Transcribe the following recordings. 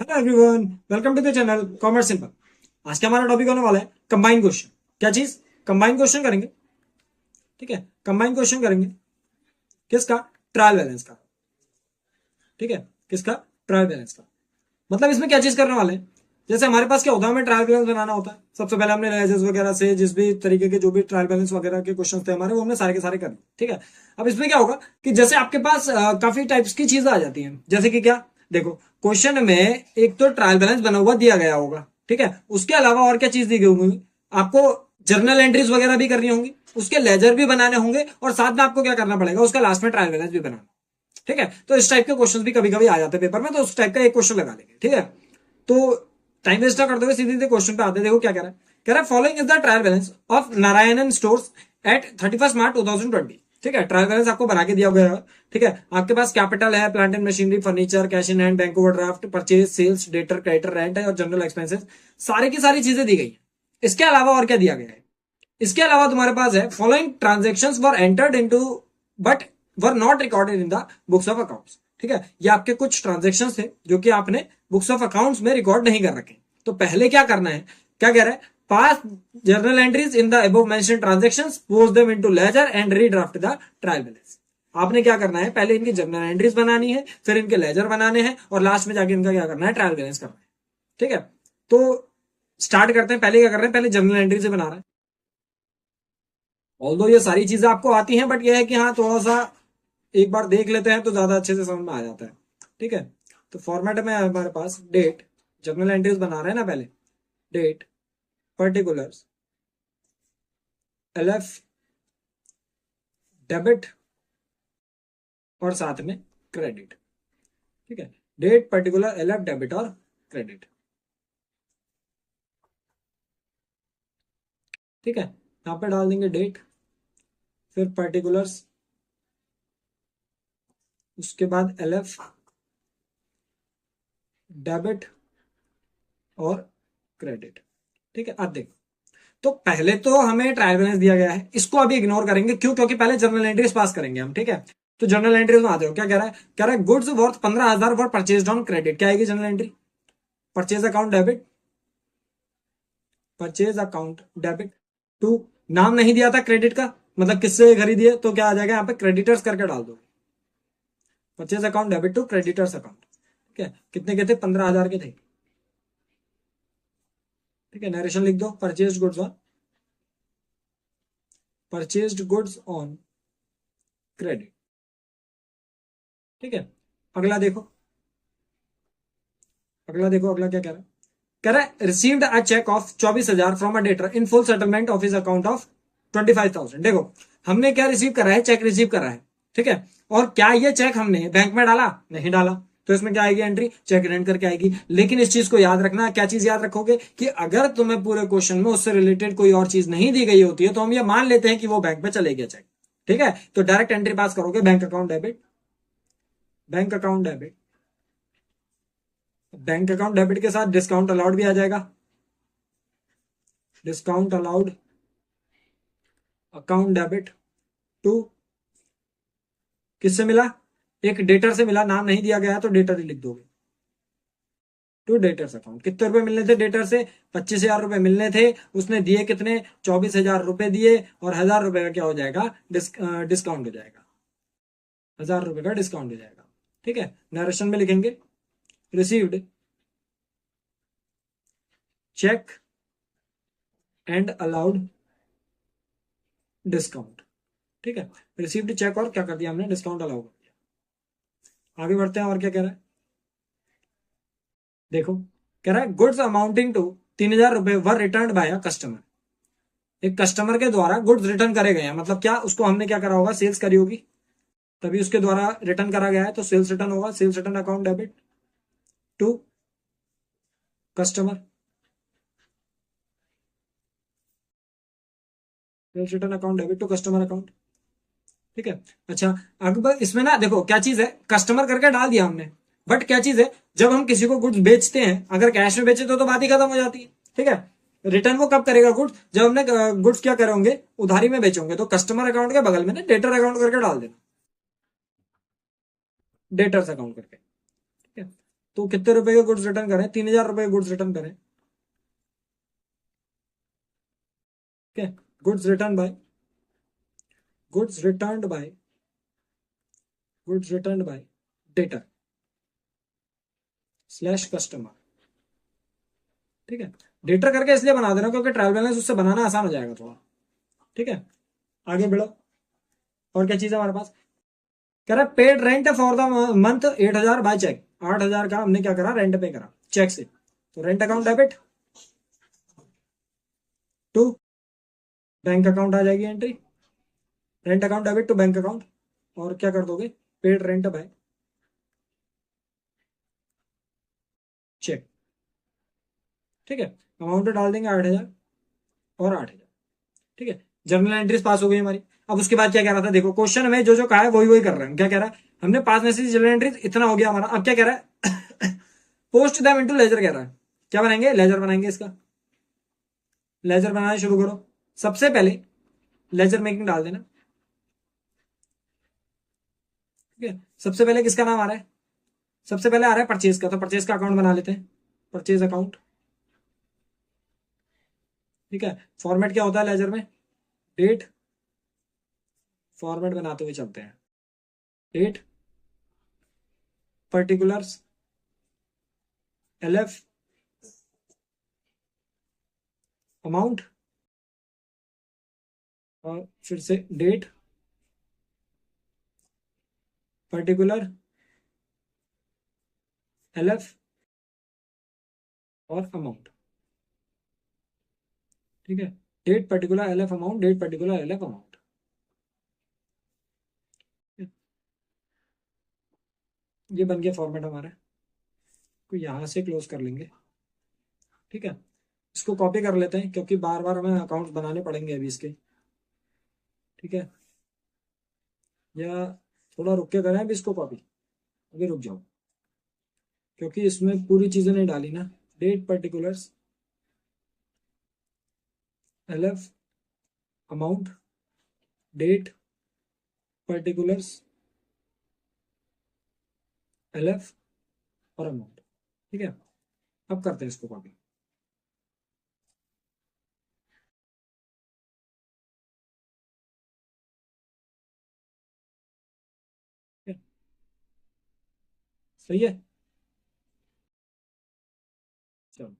Hello everyone, welcome to the channel commerce simple. आज का हमारा टॉपिक होने वाला है कंबाइन क्वेश्चन। क्या चीज? कंबाइन क्वेश्चन करेंगे। ठीक है, कंबाइन क्वेश्चन करेंगे। किसका? ट्रायल बैलेंस का। ठीक है, किसका? ट्रायल बैलेंस का। मतलब इसमें क्या चीज करने वाले हैं? जैसे हमारे पास क्या होता है, हमें ट्रायल बैलेंस बनाना होता है। सबसे पहले हमने लेजेस वगैरह से जिस भी तरीके के जो भी ट्रायल बैलेंस वगैरह के क्वेश्चन थे हमारे, वो हमने सारे के सारे कर दिए। ठीक है, अब इसमें क्या होगा कि जैसे आपके पास काफी टाइप्स की चीजें आ जाती हैं। जैसे कि क्या, देखो क्वेश्चन में एक तो ट्रायल बैलेंस बना हुआ दिया गया होगा। ठीक है, उसके अलावा और क्या चीज दी गई होगी आपको? जर्नल एंट्रीज वगैरह भी करनी होंगी, उसके लेजर भी बनाने होंगे, और साथ में आपको क्या करना पड़ेगा, उसका लास्ट में ट्रायल बैलेंस भी बनाना। ठीक है, तो इस टाइप के क्वेश्चन भी कभी कभी आ जाते हैं पेपर में, तो उस टाइप का एक क्वेश्चन लगा लेंगे। ठीक है, तो टाइम वेस्ट ना करते हुए सीधे सीधे क्वेश्चन पे आते हैं। देखो क्या कह रहा है। कह रहा है following is the trial balance of Narayanan stores at 31 March 2020। ठीक है, ट्रायल बैलेंस आपको बना के दिया गया है। ठीक है, आपके पास कैपिटल है, plant and machinery, furniture, cash in hand, bank overdraft, purchase, sales, debtor, creditor, rent है और जनरल एक्सपेंसेस। सारी की सारी चीजें दी गई है। इसके अलावा और क्या दिया गया है? इसके अलावा तुम्हारे पास है following transactions were entered into but were not recorded in the books of accounts. ठीक है, ये आपके कुछ ट्रांजेक्शन्स थे जो कि आपने बुक्स ऑफ अकाउंट्स में रिकॉर्ड नहीं कर रखे। तो पहले क्या करना है, क्या कह रहा है? Pass journal entries in the above mentioned transactions, post them into ledger and redraft the trial balance. आपने क्या करना है, पहले इनकी जर्नल एंट्रीज बनानी है, फिर इनके लेजर बनाने हैं, और लास्ट में जाके इनका क्या करना है, ट्रायल बैलेंस करना है। ठीक है, तो स्टार्ट करते हैं। पहले क्या कर रहे हैं, पहले जर्नल एंट्री से बना रहे हैं। ऑल्दो ये सारी चीजें आपको आती हैं, बट ये है कि हाँ थोड़ा सा एक बार देख लेते हैं तो ज्यादा अच्छे से समझ में आ जाता है। ठीक है, तो फॉर्मेट में है हमारे पास डेट, जर्नल एंट्रीज बना रहे हैं ना पहले। डेट, पर्टिकुलर्स, एलएफ, डेबिट और साथ में क्रेडिट। ठीक है, डेट, पर्टिकुलर, एलएफ, डेबिट और क्रेडिट। ठीक है, यहां पे डाल देंगे डेट, फिर पर्टिकुलर्स, उसके बाद एलएफ, डेबिट और क्रेडिट। ठीक है, अब देखो, तो पहले तो हमें ट्रायल बैलेंस दिया गया है, इसको अभी इग्नोर करेंगे। क्यों? क्योंकि पहले जर्नल एंट्रीज पास करेंगे हम। ठीक है, तो जर्नल एंट्रीज में आते हो, क्या कह रहा है? कह रहा है goods worth 15,000 for purchase on credit. क्या आएगी journal entry? Purchase account debit, purchase account debit to, नाम नहीं दिया था क्रेडिट का, मतलब किससे खरीदिए, तो क्या आ जाएगा यहाँ पे, क्रेडिटर्स करके डाल दो। Purchase account debit to creditors account. ठीक है, कितने के थे? 15,000 के थे। ठीक है, नरेशन लिख दो, परचेज्ड गुड्स ऑन क्रेडिट। ठीक है, अगला देखो, अगला क्या कह रहा है? कह रहा है received a cheque of 24,000 from a debtor in full settlement of his account of 25,000। देखो, हमने क्या रिसीव करा है? चेक रिसीव करा है। ठीक है, और क्या ये चेक हमने बैंक में डाला? नहीं डाला। तो इसमें क्या आएगी एंट्री? चेक रेंट करके आएगी। लेकिन इस चीज को याद रखना, क्या चीज याद रखोगे, कि अगर तुम्हें पूरे क्वेश्चन में उससे रिलेटेड कोई और चीज नहीं दी गई होती है तो हम ये मान लेते हैं कि वो बैंक में चले गया चेक। ठीक है, तो डायरेक्ट एंट्री पास करोगे, bank account debit, bank account debit, bank account debit के साथ डिस्काउंट अलाउड भी आ जाएगा। Discount allowed account debit to, किससे मिला? एक डेटर से मिला, नाम नहीं दिया गया तो डेटर ही लिख दोगे। To debtors account. कितने रुपए मिलने थे डेटर से? 25,000 रुपए मिलने थे। उसने दिए कितने? 24,000 रुपए दिए, और 1,000 रुपए का क्या हो जाएगा? डिस्काउंट हो जाएगा। 1,000 रुपए का डिस्काउंट हो जाएगा। ठीक है, नरेशन में लिखेंगे received cheque and allowed discount. ठीक है, रिसीव्ड चेक और क्या कर दिया हमने? डिस्काउंट अलाउ कर दिया। आगे बढ़ते हैं, और क्या कह रहा है देखो। कह रहा है गुड्स अमाउंटिंग टू 3,000 रुपए वर रिटर्न बाय अ कस्टमर। एक कस्टमर के द्वारा गुड्स रिटर्न करे गए हैं, मतलब क्या, उसको हमने क्या करा होगा? सेल्स करी होगी, तभी उसके द्वारा रिटर्न करा गया है, तो सेल्स रिटर्न होगा। Sales return account debit to customer, sales return account debit to customer account. ठीक है, अच्छा, अब इसमें ना देखो क्या चीज है, कस्टमर करके डाल दिया हमने, बट क्या चीज है, जब हम किसी को गुड्स बेचते हैं, अगर कैश में बेचे तो बात ही खत्म हो जाती है। ठीक है, रिटर्न वो कब करेगा गुड्स? जब हमने गुड्स क्या करे होंगे? उधारी में बेचे होंगे। तो कस्टमर अकाउंट के बगल में ना डेटर अकाउंट करके डाल देना, डेटर्स अकाउंट करके। ठीक है, तो कितने रुपए के गुड्स रिटर्न करें? 3,000 रुपए के गुड्स रिटर्न करें। ठीक है, goods return by goods return by goods return by debtor slash customer. ठीक है, डेटर करके इसलिए बना देना क्योंकि ट्रायल बैलेंस उससे बनाना आसान हो जाएगा थोड़ा। ठीक है, आगे बढ़ो। और क्या चीज है हमारे पास? कह रहा है paid rent for the month 8,000 by cheque. 8,000 का हमने क्या करा? रेंट पे करा चेक से। तो rent account debit to bank account आ जाएगी entry. Rent account debit to bank account. और क्या कर दोगे? Paid rent by cheque. ठीक है, अमाउंट डाल देंगे 8,000 और 8,000। ठीक है, जर्नल एंट्रीज पास हो गई हमारी। अब उसके बाद क्या कह रहा था? देखो क्वेश्चन में जो जो कहा है वही वही कर रहे हैं। क्या कह रहा है? हमने पास में से जर्नल एंट्रीज इतना हो गया हमारा। अब क्या कह रहा है? पोस्ट देम इनटू लेजर कह रहा है। क्या बनाएंगे? लेजर बनाएंगे। इसका लेजर बनाना शुरू करो। सबसे पहले लेजर मेकिंग डाल देना। ठीक है, सबसे पहले किसका नाम आ रहा है? सबसे पहले आ रहा है परचेज का, तो परचेज का अकाउंट बना लेते हैं। Purchase account. ठीक है, फॉर्मेट क्या होता है लेजर में? डेट। फॉर्मेट बनाते हुए चलते हैं। डेट, पर्टिकुलर्स, एलएफ, अमाउंट, और फिर से डेट, पर्टिकुलर, एलएफ और अमाउंट। ठीक है, date particular LF amount, date particular LF amount. ये बन गया फॉर्मेट हमारा। को यहां से क्लोज कर लेंगे। ठीक है, इसको कॉपी कर लेते हैं क्योंकि बार बार हमें अकाउंट्स बनाने पड़ेंगे अभी इसके। ठीक है, या थोड़ा रुक के करें अभी इसको कॉपी। अभी रुक जाओ क्योंकि इसमें पूरी चीजें नहीं डाली ना। Date particulars, LF, amount, date particulars, LF और अमाउंट। ठीक है, अब करते हैं इसको कॉपी। सही है, चलो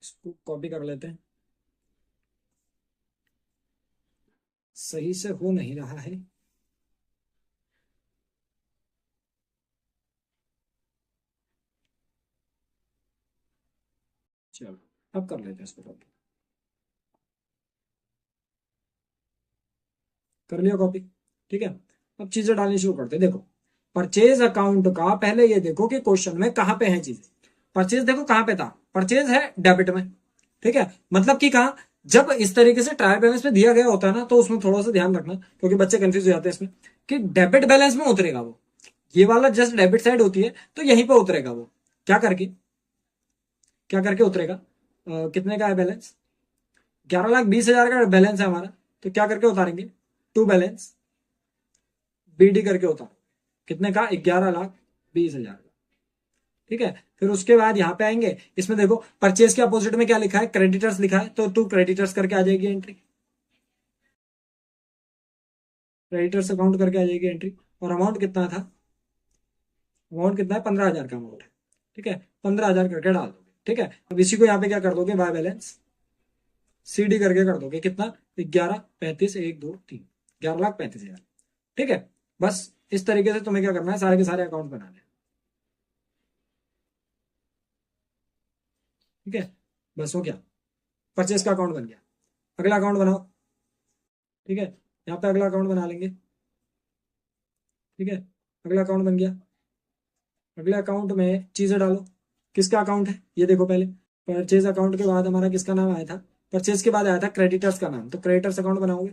इसको कॉपी कर लेते हैं। सही से हो नहीं रहा है। चलो अब कर लेते हैं इसको कॉपी। कर लिया कॉपी। ठीक है, अब चीजें डालनी शुरू करते हैं। देखो परचेज अकाउंट का पहले ये देखो कि क्वेश्चन में कहां पे है चीजें। परचेज देखो कहां पे था? परचेज है डेबिट में। ठीक है, मतलब कि कहा जब इस तरीके से ट्रायल बैलेंस में दिया गया होता है ना, तो उसमें थोड़ा सा ध्यान रखना क्योंकि बच्चे कंफ्यूज हो जाते हैं इसमें कि डेबिट बैलेंस में उतरेगा वो। ये वाला जस्ट डेबिट साइड होती है तो यहीं पे उतरेगा वो। क्या करके उतरेगा? कितने का है बैलेंस? 11,20,000 का बैलेंस है हमारा। तो क्या करके उतारेंगे? टू बैलेंस बीडी करके उतारो। कितने का? 11,20,000 का। ठीक है, फिर उसके बाद यहां पे आएंगे। इसमें देखो परचेज के अपोजिट में क्या लिखा है? क्रेडिटर्स लिखा है, तो टू क्रेडिटर्स करके आ जाएगी एंट्री। क्रेडिटर्स अकाउंट करके आ जाएगी एंट्री। और अमाउंट कितना था? अमाउंट कितना है? 15,000 का अमाउंट है। ठीक है, 15,000 करके डाल दोगे। ठीक है, अब इसी को यहाँ पे क्या कर दोगे? बाय बैलेंस सीडी करके कर दोगे। कितना? 11,35,1,2,3 11,35,000। ठीक है, बस इस तरीके से तुम्हें क्या करना है? सारे के सारे अकाउंट बनाने हैं। ठीक है, बस हो गया। परचेज का अकाउंट बन गया। अगला अकाउंट बनाओ। ठीक है, यहाँ पे अगला अकाउंट बना लेंगे। ठीक है, अगला अकाउंट बन गया। अगले अकाउंट में चीजें डालो। किसका अकाउंट है ये देखो पहले। परचेज अकाउंट के बाद हमारा किसका नाम आया था? परचेज के बाद आया था क्रेडिटर्स का नाम, तो क्रेडिटर्स अकाउंट बनाओगे।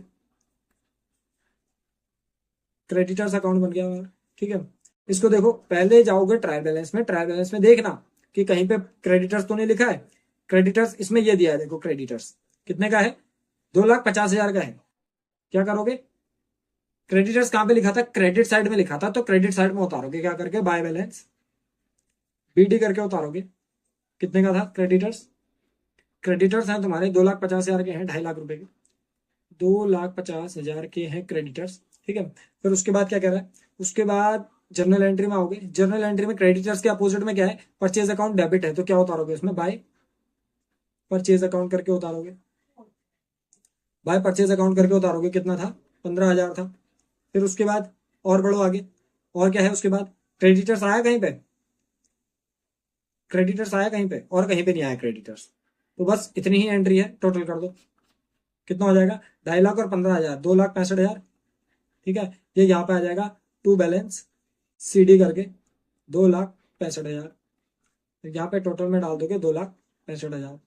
क्रेडिटर्स अकाउंट बन गया हमारा। ठीक है, इसको देखो पहले जाओगे ट्रायल बैलेंस में। ट्रायल बैलेंस में देखना कि कहीं पे क्रेडिटर्स तो नहीं लिखा है। क्रेडिटर्स इसमें ये दिया है, देखो क्रेडिटर्स कितने का है? 2,50,000 का है। क्या करोगे? क्रेडिटर्स कहाँ पे लिखा था, क्रेडिट साइड में लिखा था, तो क्रेडिट साइड में उतारोगे क्या करके, बाय बैलेंस बीडी करके उतारोगे। कितने का था क्रेडिटर्स, क्रेडिटर्स हैं तुम्हारे 2,50,000 के हैं, 2.5 लाख रुपए के, 2,50,000 के हैं क्रेडिटर्स। ठीक है, फिर उसके बाद क्या कह रहा है, उसके बाद जर्नल एंट्री में आओगे, जर्नल एंट्री में क्रेडिटर्स के अपोजिट में क्या है, परचेज अकाउंट डेबिट है, तो क्या उतारोगे उसमें, बाय परचेज अकाउंट करके उतारोगे, बाय परचेज अकाउंट करके उतारोगे। कितना था, 15,000 था। फिर उसके बाद और बढ़ो आगे, और क्या है उसके बाद, क्रेडिटर्स आया कहीं पे, क्रेडिटर्स आया कहीं पे, और कहीं पे नहीं आया क्रेडिटर्स, तो बस इतनी ही एंट्री है, टोटल कर दो कितना हो जाएगा, 2.5 लाख और 15,000, 2,65,000। ठीक है, ये यहाँ पे आ जाएगा टू बैलेंस सीडी करके 2,65,000, यहाँ पे टोटल में डाल दोगे 2,65,000।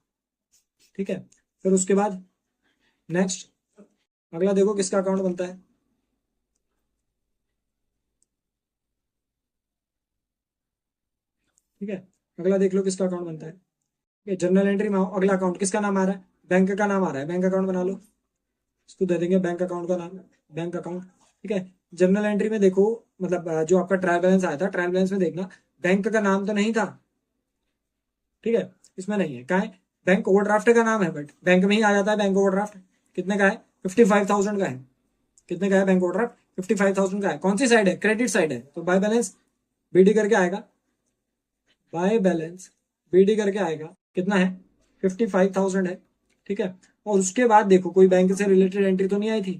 ठीक है, फिर उसके बाद नेक्स्ट अगला देखो किसका अकाउंट बनता है। ठीक है, अगला देख लो किसका अकाउंट बनता है, जर्नल एंट्री में आओ, अगला अकाउंट किसका नाम आ रहा है, बैंक का नाम आ रहा है, बैंक अकाउंट बना लो, इसको दे देंगे बैंक अकाउंट का नाम, बैंक अकाउंट। ठीक है, जर्नल एंट्री में देखो, मतलब जो आपका ट्रायल बैलेंस आया था, ट्रायल बैलेंस में देखना बैंक का नाम तो नहीं था। ठीक है, इसमें नहीं है, कहा है, बैंक ओवरड्राफ्ट का नाम है, बट बैंक में ही आ जाता है बैंक ओवरड्राफ्ट। कितने का है, 55,000 का है। कितने का है बैंक ओवरड्राफ्ट, 55,000 का है। कौन सी साइड है, क्रेडिट साइड है, तो बाय बैलेंस बीडी करके आएगा, बाय बैलेंस बीडी करके आएगा। कितना है, 55,000 है। ठीक है, और उसके बाद देखो कोई बैंक से रिलेटेड एंट्री तो नहीं आई थी।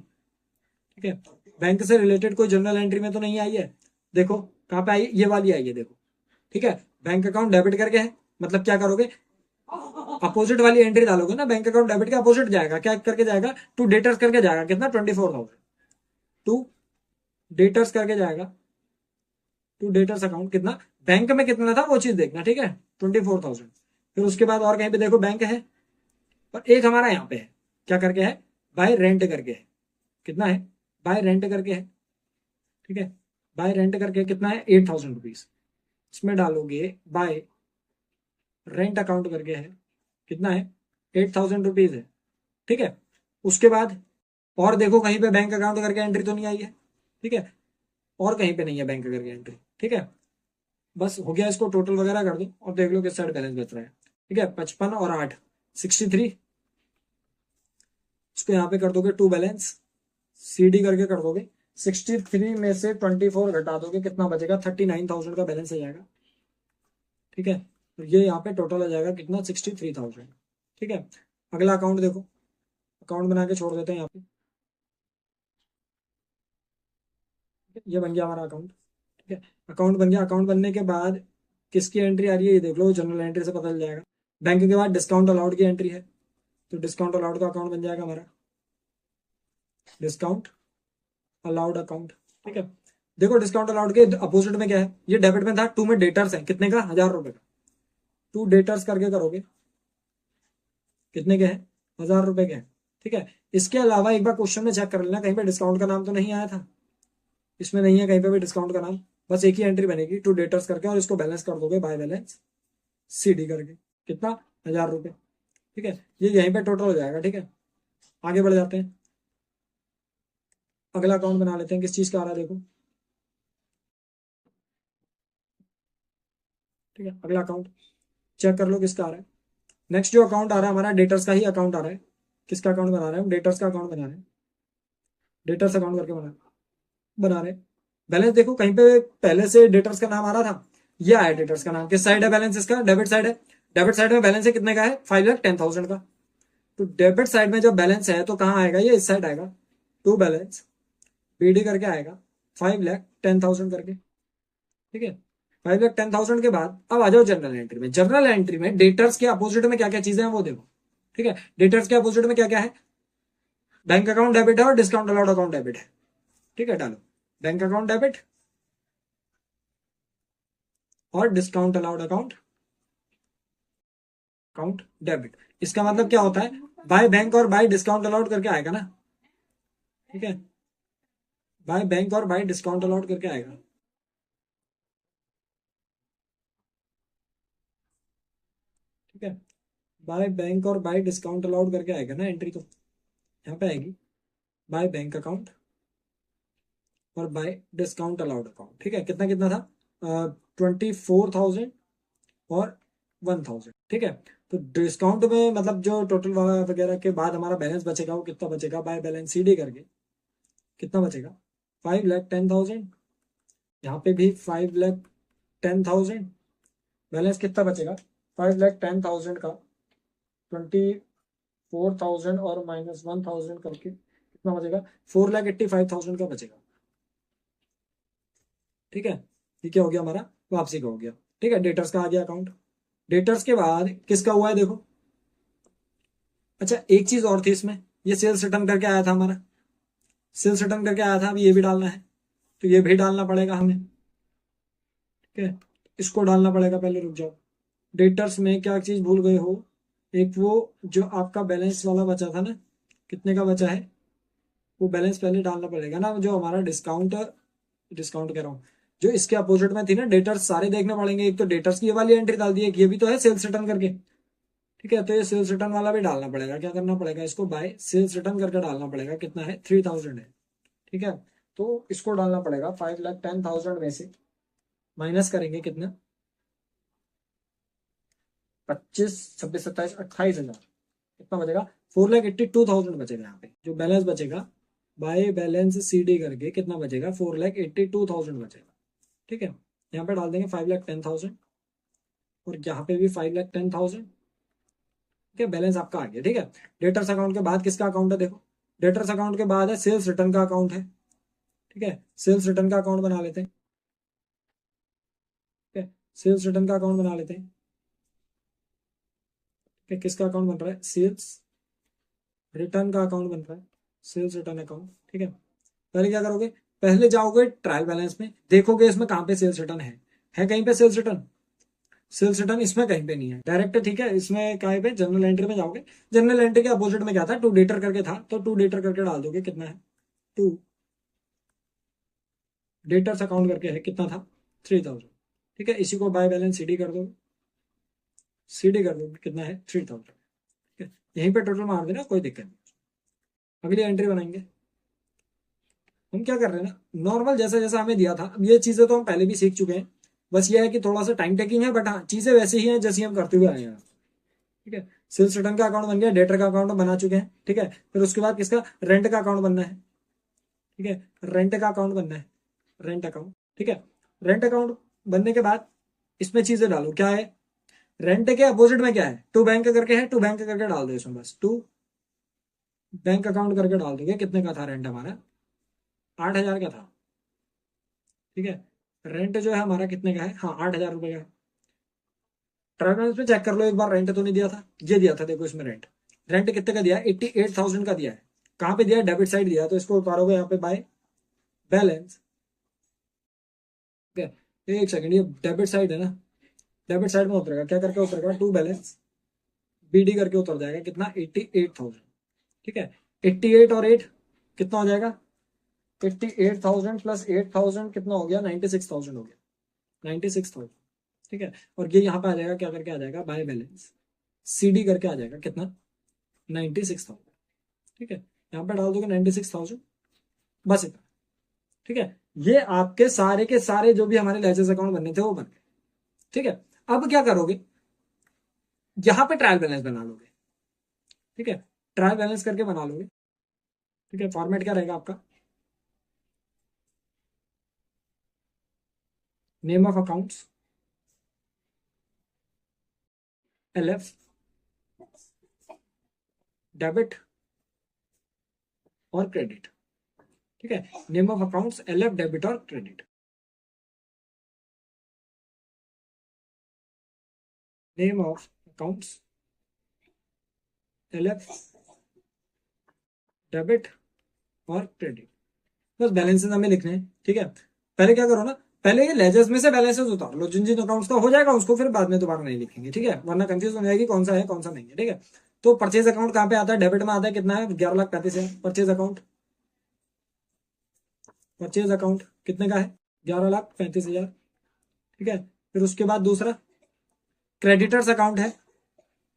ठीक है, बैंक से रिलेटेड कोई जर्नल एंट्री में तो नहीं आई है। देखो कहाँ पे आई, ये वाली आई है देखो। ठीक है, बैंक अकाउंट डेबिट करके है, मतलब क्या करोगे, अपोजिट वाली एंट्री डालोगे ना, बैंक अकाउंट डेबिट के अपोजिट जाएगा, क्या करके जाएगा, टू डेटर्स करके जाएगा। कितना, 24,000, टू डेटर्स करके जाएगा, टू डेटर्स अकाउंट। कितना, बैंक में कितना था वो चीज देखना। ठीक है, 24,000। फिर उसके बाद और कहीं पे देखो बैंक है, पर एक हमारा यहाँ पे है, क्या करके है, बाय रेंट करके है। कितना है, बाय रेंट करके है। ठीक है, बाय रेंट करके कितना है, 8,000 रुपीज, इसमें डालोगे बाय रेंट अकाउंट करके है। कितना है, 8,000 रुपीज है। ठीक है, उसके बाद और देखो कहीं पे बैंक अकाउंट करके एंट्री तो नहीं आई है। ठीक है, और कहीं पे नहीं है बैंक करके एंट्री। ठीक है, बस हो गया, इसको टोटल वगैरह कर दो और देख लो किस साइड बैलेंस बच रहा है। ठीक है, 55 और 8, 63। इसको यहाँ पे कर दोगे टू बैलेंस सीडी करके कर दोगे, 63 में से 24 घटा दोगे, कितना बचेगा, 39,000 का बैलेंस आ जाएगा। ठीक है, तो ये यहाँ पे टोटल आ जाएगा कितना, 63,000। ठीक है, अगला अकाउंट देखो, अकाउंट बना के छोड़ देते हैं यहाँ पे। ये बन गया हमारा अकाउंट। ठीक है, अकाउंट बन गया, अकाउंट बनने के बाद किसकी एंट्री आ रही है ये देख लो, जनरल एंट्री से पता चल जाएगा। बैंक के बाद डिस्काउंट अलाउड की एंट्री है, तो डिस्काउंट अलाउड का अकाउंट बन जाएगा हमारा, डिस्काउंट अलाउड अकाउंट। ठीक है, देखो डिस्काउंट अलाउड के अपोजिट में क्या है, ये डेबिट में था, टू में डेटर्स है, कितने का, 1,000 रुपए का, टू डेटर्स करके करोगे, कितने के हैं, 1,000 रुपए के हैं। ठीक है, इसके अलावा एक बार क्वेश्चन में चेक कर लेना, कहीं पे डिस्काउंट का नाम तो नहीं आया था, इसमें नहीं है कहीं पे भी डिस्काउंट का नाम, बस एक ही एंट्री बनेगी टू डेटर्स करके, और इसको बैलेंस कर दोगे बाय बैलेंस सीडी करके। कितना, 1,000 रुपए। ठीक है, ये यहीं पे टोटल हो जाएगा। ठीक है, आगे बढ़ जाते हैं, अगला अकाउंट बना लेते हैं, किस चीज का आ रहा है देखो। ठीक है, अगला अकाउंट चेक कर लो किसका आ रहा है। नेक्स्ट जो अकाउंट आ रहा है हमारा, डेटर्स का ही अकाउंट आ रहा है। किसका अकाउंट बना रहे हैं हम, डेटर्स का अकाउंट बना रहे हैं, डेटर्स अकाउंट करके बना रहे हैं। बैलेंस देखो कहीं पे पहले से डेटर्स का नाम आ रहा था, ये आया डेटर्स का नाम, किस साइड है बैलेंस इसका, डेबिट साइड है। डेबिट साइड में बैलेंस है, कितने का है, 5,10,000 का। तो डेबिट साइड में जब बैलेंस है तो कहाँ आएगा, ये इस साइड आएगा, टू बैलेंस बीडी करके आएगा, 5,10,000 करके। ठीक है, 5,10,000 के बाद अब आ जाओ जनरल एंट्री में। जनरल एंट्री में डेटर्स के अपोजिट में क्या क्या चीजें हैं वो देखो। ठीक है, डेटर्स के अपोजिट में क्या क्या है, बैंक अकाउंट डेबिट है और डिस्काउंट अलाउड अकाउंट डेबिट है। ठीक है, डालो बैंक अकाउंट डेबिट और discount allowed account account debit. इसका मतलब क्या होता है, बाय बैंक और बाय डिस्काउंट अलाउड करके आएगा ना। ठीक है, बाय बैंक और बाय डिस्काउंट अलाउड करके आएगा। ठीक है, बाय बैंक और बाय डिस्काउंट अलाउड करके आएगा ना एंट्री, तो यहाँ पे आएगी बाय बैंक अकाउंट और बाय डिस्काउंट अलाउड अकाउंट। ठीक है, कितना कितना था 24,000 और 1,000। ठीक है, तो डिस्काउंट में मतलब जो टोटल वगैरह के बाद हमारा बैलेंस बचेगा वो कितना बचेगा, बाय बैलेंस सीडी करके कितना बचेगा 5,10,000। यहाँ पे भी 5,10,000। बैलेंस कितना बचेगा 5,10,000 का 24,000 और -1,000 करके कितना बचेगा 4,85,000 का बचेगा। ठीक है, ये क्या हो गया हमारा वापसी का हो गया। ठीक है, डेटर्स का आ गया अकाउंट। डेटर्स के बाद किसका हुआ है देखो। अच्छा, एक चीज और थी इसमें, ये सेल्स रिटर्न करके आया था हमारा, सेल्स रिटर्न करके आया था, अब ये भी डालना है, तो ये भी डालना पड़ेगा हमें। ठीक है, इसको डालना पड़ेगा। पहले रुक जाओ, डेटर्स में क्या चीज भूल गए हो, एक वो जो आपका बैलेंस वाला बचा था ना, कितने का बचा है, वो बैलेंस पहले डालना पड़ेगा ना, जो हमारा डिस्काउंट, डिस्काउंट कह रहा हूँ, जो इसके अपोजिट में थी ना, डेटर्स सारे देखने पड़ेंगे। एक तो डेटर्स की ये वाली एंट्री डाल दी, एक ये भी तो है सेल्स रिटर्न करके। ठीक है, तो ये सेल्स रिटर्न वाला भी डालना पड़ेगा। क्या करना पड़ेगा, इसको बाय सेल्स रिटर्न करके डालना पड़ेगा। कितना है 3,000 है। ठीक है, तो इसको डालना पड़ेगा 5,10,000 में से माइनस करेंगे कितना 25, 26, 27, 28,000। कितना बचेगा 4,82,000 बचेगा। यहाँ पे जो बैलेंस बचेगा बाय बैलेंस सीडी करके कितना बचेगा 4,82,000 बचेगा। ठीक है, यहाँ पे डाल देंगे 5,10,000 और यहाँ पे भी 5,10,000। ठीक है, बैलेंस आपका आ गया। ठीक है, डेटर्स अकाउंट के बाद किसका अकाउंट है देखो, डेटर्स अकाउंट के बाद है सेल्स रिटर्न का अकाउंट है। ठीक है, सेल्स रिटर्न का अकाउंट बना लेते हैं। ठीक है, सेल्स रिटर्न का अकाउंट बना लेते हैं। ठीक है, किसका अकाउंट बन रहा है, सेल्स रिटर्न का अकाउंट बन रहा है, सेल्स रिटर्न अकाउंट। ठीक है, पहले क्या करोगे, पहले जाओगे ट्रायल बैलेंस में, देखोगे इसमें कहाँ पे सेल्स रिटर्न है कहीं पे सेल्स रिटर्न, सेल्स रिटर्न इसमें कहीं पे नहीं है डायरेक्ट। ठीक है, इसमें कहीं पे जनरल एंट्री में जाओगे, जनरल एंट्री के अपोजिट में क्या था, टू डेटर करके था, तो टू डेटर करके डाल दोगे। कितना है टू डेटर्स अकाउंट करके है, कितना था 3,000। ठीक है, इसी को बाय बैलेंस सीडी कर दोगे, सीडी कर दोगे कितना है 3,000। ठीक है, यहीं पे टोटल मार देना, कोई दिक्कत नहीं। अगली एंट्री बनाएंगे। हम क्या कर रहे हैं ना, नॉर्मल जैसा जैसा हमें दिया था, अब ये चीजें तो हम पहले भी सीख चुके हैं, बस ये है कि थोड़ा सा टाइम टेकिंग है, बट हाँ चीजें वैसे ही हैं जैसी हम करते हुए आए हैं। ठीक है, सेल्स रिटर्न का अकाउंट बन गया, डेटर का अकाउंट बना चुके हैं। ठीक है, फिर उसके बाद किसका रेंट का अकाउंट बनना है। ठीक है, रेंट का अकाउंट बनना है, रेंट अकाउंट। ठीक है, रेंट अकाउंट बनने के बाद इसमें चीजें डालो, क्या है, रेंट के अपोजिट में क्या है, टू बैंक करके है, टू बैंक करके डाल दो इसमें, बस टू बैंक अकाउंट करके डाल दोगे। कितने का था रेंट हमारा 8,000 का था। ठीक है, रेंट जो है हमारा कितने का है, हाँ 8,000 रुपये का। ट्रायल बैलेंस में चेक कर लो एक बार, रेंट तो नहीं दिया था, ये दिया था देखो इसमें रेंट, रेंट कितने का दिया है 88,000 का दिया है। कहाँ पे दिया है, डेबिट साइड दिया है, तो इसको उतारोगे यहाँ पे बाय बैलेंस। ठीक है, एक सेकंड, ये डेबिट साइड है ना, डेबिट साइड में उतरेगा, क्या करके उतरेगा टू बैलेंस बीडी करके उतर जाएगा। कितना 88,000। ठीक है, 88 और 8 कितना हो जाएगा 88,000 प्लस 8,000 कितना हो गया 96,000 हो गया 96,000। ठीक है, और ये यहाँ पे आ जाएगा, क्या करके आ जाएगा बाय बैलेंस सीडी करके आ जाएगा कितना 96,000। ठीक है, यहाँ पे डाल दोगे 96,000, बस इतना। ठीक है, ये आपके सारे के सारे जो भी हमारे लेजर्स अकाउंट बनने थे वो बन गए। ठीक है, अब क्या करोगे, यहां पे ट्रायल बैलेंस बना लोगे। ठीक है, ट्रायल बैलेंस करके बना लोगे। ठीक है, फॉर्मेट क्या रहेगा आपका, name of accounts LF, debit और क्रेडिट। ठीक है, name of accounts LF, debit और credit. Name of accounts LF, debit और क्रेडिट, बस बैलेंसेस हमें लिखने हैं। ठीक है, पहले क्या करो ना, पहले ये लेजर्स में से बैलेंसेस उतार लो, जिन जिन अकाउंट्स का हो जाएगा उसको फिर बाद में दोबारा नहीं लिखेंगे। ठीक है, वरना कंफ्यूज हो जाएगी कौन सा है कौन सा नहीं है। ठीक है, तो परचेज अकाउंट कहाँ पे आता है, डेबिट में आता है, कितना है 11,35,000 परचेज अकाउंट। परचेज अकाउंट कितने का है 11,35,000। ठीक है, फिर उसके बाद दूसरा क्रेडिटर्स अकाउंट है,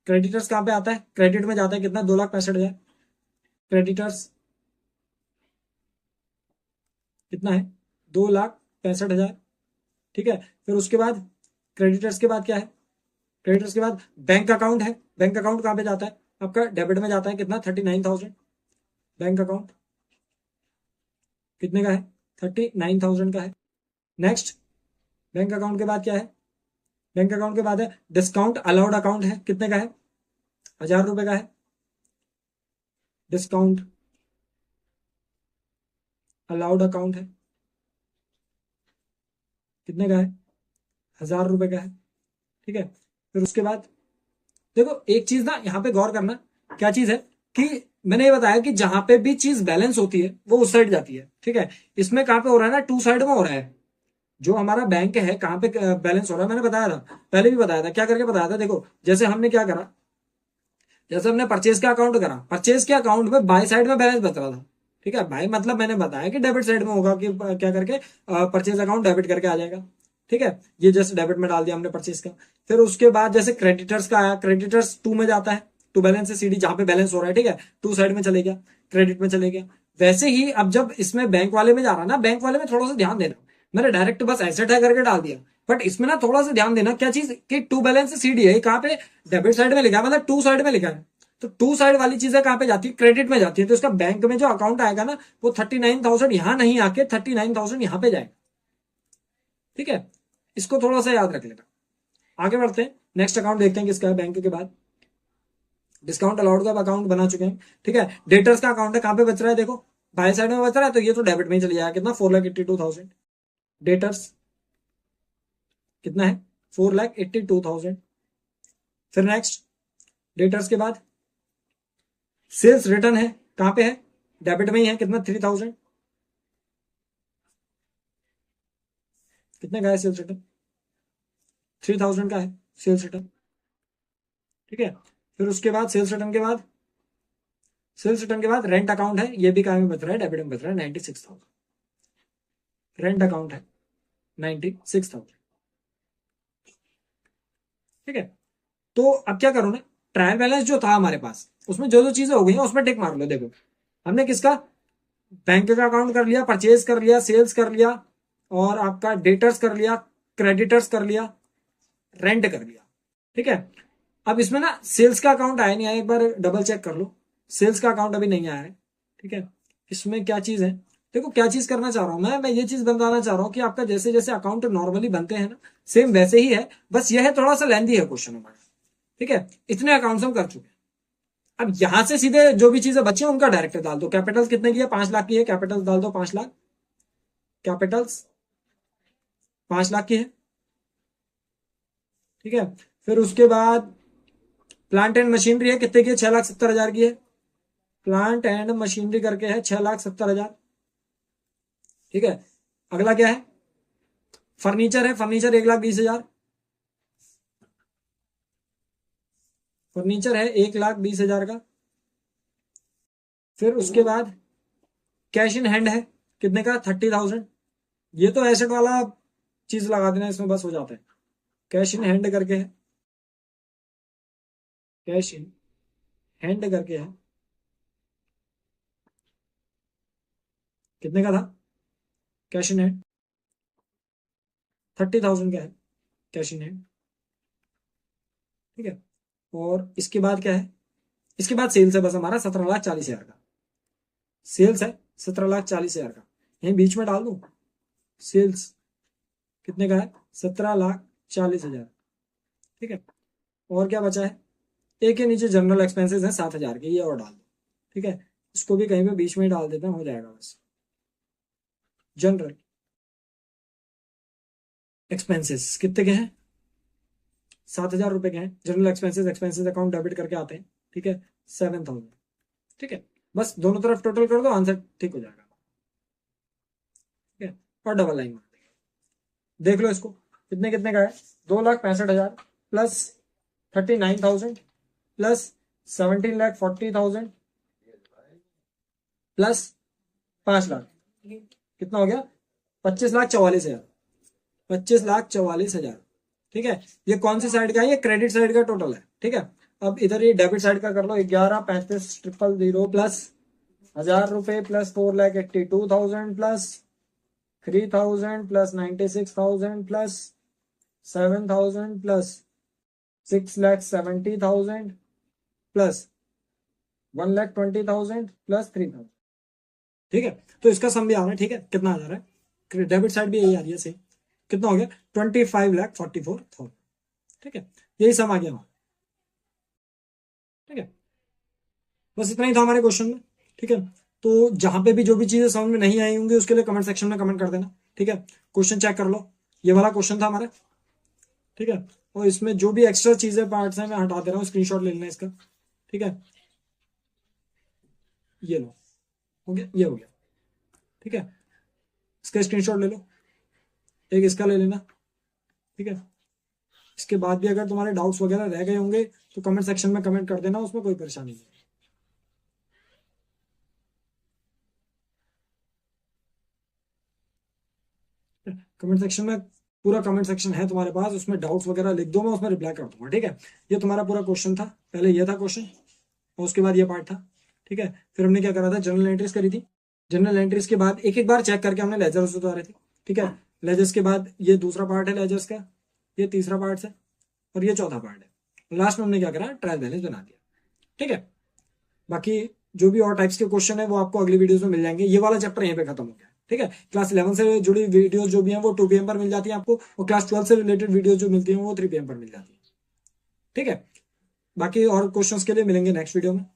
क्रेडिटर्स कहाँ पे आता है, क्रेडिट में जाता है कितना 2,65,000। क्रेडिटर्स कितना है, 2,65,000। ठीक है, फिर उसके बाद क्रेडिटर्स के बाद क्या है, क्रेडिटर्स के बाद बैंक अकाउंट है। बैंक अकाउंट कहाँ पे जाता है आपका, डेबिट में जाता है, कितना 39,000। बैंक अकाउंट कितने का है, 39,000 का है। नेक्स्ट, बैंक अकाउंट के बाद क्या है, बैंक अकाउंट के बाद है डिस्काउंट अलाउड अकाउंट है, कितने का है, 1,000 रुपए का है। डिस्काउंट अलाउड अकाउंट है, कितने का है, 1,000 रुपए का है। ठीक है, फिर उसके बाद देखो एक चीज ना यहाँ पे गौर करना, क्या चीज है कि मैंने ये बताया कि जहां पे भी चीज बैलेंस होती है वो उस साइड जाती है। ठीक है, इसमें कहां पे हो रहा है ना, टू साइड में हो रहा है। जो हमारा बैंक है कहां पे बैलेंस हो रहा है, मैंने बताया था, पहले भी बताया था, क्या करके बताया था, देखो जैसे हमने क्या करा, जैसे हमने परचेज का अकाउंट करा, परचेज के अकाउंट में बाई साइड में बैलेंस बच रहा था। ठीक है, बाई मतलब मैंने बताया कि डेबिट साइड में होगा कि क्या करके परचेज अकाउंट डेबिट करके आ जाएगा। ठीक है, ये जैसे डेबिट में डाल दिया हमने परचेज का। फिर उसके बाद जैसे क्रेडिटर्स का आया, क्रेडिटर्स टू में जाता है, टू बैलेंस है सीडी, जहां पे बैलेंस हो रहा है। ठीक है, टू साइड में चले गया, क्रेडिट में चले गया। वैसे ही अब जब इसमें बैंक वाले में जा रहा है ना, बैंक वाले में थोड़ा सा ध्यान देना, मैंने डायरेक्ट बस एसेट है करके डाल दिया, बट इसमें ना थोड़ा सा ध्यान देना, क्या चीज कि टू बैलेंस सीडी है, कहां पे, डेबिट साइड में लिखा है, मतलब टू साइड में लिखा है। तो टू साइड वाली चीजें कहां पे जाती है, क्रेडिट में जाती है। तो इसका बैंक में जो अकाउंट आएगा ना, वो 39,000 यहां नहीं आके 39,000 यहां पे जाएगा। ठीक है, इसको थोड़ा सा याद रख लेना। आगे बढ़ते हैं, नेक्स्ट अकाउंट देखते हैं किसका है बैंक के बाद। डिस्काउंट अलाउड का अकाउंट बना चुके हैं। ठीक है, डेटर्स का अकाउंट है, कहां पे बच रहा है, देखो बाय साइड में बच रहा है, तो ये तो डेबिट में ही चले जाएगा, कितना 4,82,000। डेटर्स कितना है, 4,82,000। फिर नेक्स्ट, डेटर्स के बाद सेल्स रिटर्न है, कहां पे है, डेबिट में ही है, कितना 3,000। कितने का है सेल्स रिटर्न, 3,000 का है सेल्स रिटर्न। ठीक है, फिर उसके बाद सेल्स रिटर्न के बाद, सेल्स रिटर्न के बाद रेंट अकाउंट है, ये भी कहां में बच रहा है, डेबिट में बच रहा है, 96,000। रेंट अकाउंट है 96,000। ठीक है, तो अब क्या करो ना, ट्रायल बैलेंस जो था हमारे पास, उसमें जो जो चीजें हो गई हैं उसमें टिक मार लो। देखो हमने किसका, बैंक का अकाउंट कर लिया, परचेज कर लिया, सेल्स कर लिया, और आपका डेटर्स कर लिया, क्रेडिटर्स कर लिया, रेंट कर लिया। ठीक है, अब इसमें ना सेल्स का अकाउंट आया नहीं आया, एक बार डबल चेक कर लो, सेल्स का अकाउंट अभी नहीं आया है। ठीक है, इसमें क्या चीज है, देखो क्या चीज करना चाह रहा हूं मैं ये चीज बताना चाह रहा हूं कि आपका जैसे जैसे अकाउंट नॉर्मली बनते हैं ना, सेम वैसे ही है, बस यह है थोड़ा सा लेंथी है क्वेश्चन हमारा। ठीक है, इतने अकाउंट्स हम कर चुके हैं। अब यहां से सीधे जो भी चीजें बची हैं उनका डायरेक्ट डाल दो। कैपिटल कितने की है, 5 लाख की है, कैपिटल डाल दो 5 लाख, कैपिटल्स 5 लाख की है। ठीक है, फिर उसके बाद प्लांट एंड मशीनरी है, कितने की है, 6,70,000 की है। प्लांट एंड मशीनरी करके है 6,70,000। ठीक है, अगला क्या है, फर्नीचर है, फर्नीचर 1,20,000। फर्नीचर है 1,20,000 का। फिर उसके बाद कैश इन हैंड है, कितने का, 30,000। ये तो एसेट वाला चीज लगा देना इसमें, बस हो जाता है। कैश इन हैंड करके है, कैश इन हैंड करके है, कितने का था, कैश इन हैंड 30,000 का है, कैश इन हैंड। ठीक है, और इसके बाद क्या है, इसके बाद सेल्स है बस हमारा 17,40,000 का। सेल्स है 17,40,000 का, यहीं बीच में डाल दूं, सेल्स कितने का है, 17,40,000। ठीक है, और क्या बचा है, एक के नीचे जनरल एक्सपेंसेस है 7,000 के, ये और डाल दो। ठीक है, इसको भी कहीं पे बीच में ही डाल देता हूं, हो जाएगा बस। जनरल एक्सपेंसेस कितने के हैं, 7,000 रुपए के हैं। General expenses, expenses account debit करके आते हैं। ठीक है, 7,000। ठीक है, बस दोनों तरफ टोटल कर दो, आंसर ठीक हो जाएगा। ठीक है, और डबल लाइन मार देंगे, देख लो इसको, कितने कितने का है, 2,65,000 प्लस 39,000 प्लस 17,40,000 प्लस 5 लाख, कितना हो गया, 25,44,000। 25,44,000। ठीक है, ये कौन सी साइड का है, ये क्रेडिट साइड का टोटल है। ठीक है, अब इधर ये डेबिट साइड का कर लो, 11,35,000 प्लस 1,000 रुपए plus 4,82,000 plus 3000 plus 96,000 plus 7,000 plus 6,70,000 plus 1,20,000 plus 3,000। ठीक है, तो इसका सम भी आ रहा है। ठीक है, कितना आ जा रहा है, डेबिट साइड भी यही आ रही है सेम। कितना हो गया, 25,44,000। ठीक है, यही सम आ गया हमारा। ठीक है, बस इतना ही था हमारे क्वेश्चन में। ठीक है, तो जहां पे भी जो भी चीजें समझ में नहीं आई होंगी उसके लिए कमेंट सेक्शन में कमेंट कर देना। ठीक है, क्वेश्चन चेक कर लो, ये वाला क्वेश्चन था हमारा। ठीक है, और इसमें जो भी एक्स्ट्रा चीजें पार्ट्स हैं मैं हटा दे रहा हूँ, स्क्रीनशॉट ले लेना इसका। ठीक है, ये लो, हो गया, ये हो गया। ठीक है, इसका स्क्रीनशॉट ले लो, एक इसका ले लेना। ठीक है, इसके बाद भी अगर तुम्हारे डाउट्स वगैरह रह गए होंगे तो कमेंट सेक्शन में कमेंट कर देना, उसमें कोई परेशानी नहीं। कमेंट सेक्शन में पूरा कमेंट सेक्शन है तुम्हारे पास, उसमें डाउट्स वगैरह लिख दो, मैं उसमें रिप्लाई कर दूंगा। ठीक है, ये तुम्हारा पूरा क्वेश्चन था, पहले ये था क्वेश्चन और उसके बाद ये पार्ट था। ठीक है, फिर हमने क्या करा था, जनरल एंट्रीज करी थी। जनरल एंट्रीज के बाद एक एक बार चेक करके हमने लेजर्स उतारे थे। ठीक है, लेजर्स के बाद ये दूसरा पार्ट है लेजर्स का, ये तीसरा पार्ट है और ये चौथा पार्ट है। लास्ट में हमने क्या करा, ट्रायल बैलेंस बना दिया। ठीक है, बाकी जो भी और टाइप्स के क्वेश्चन है वो आपको अगली वीडियोस में मिल जाएंगे। ये वाला चैप्टर यहीं पे खत्म हो गया। ठीक है, क्लास 11 से जुड़ी वीडियोस जो भी हैं वो 2 PM पर मिल जाती है आपको, और क्लास 12 से रिलेटेड वीडियोस जो मिलती हैं वो 3 PM पर मिल जाती है। ठीक है, बाकी और क्वेश्चंस के लिए मिलेंगे नेक्स्ट वीडियो में।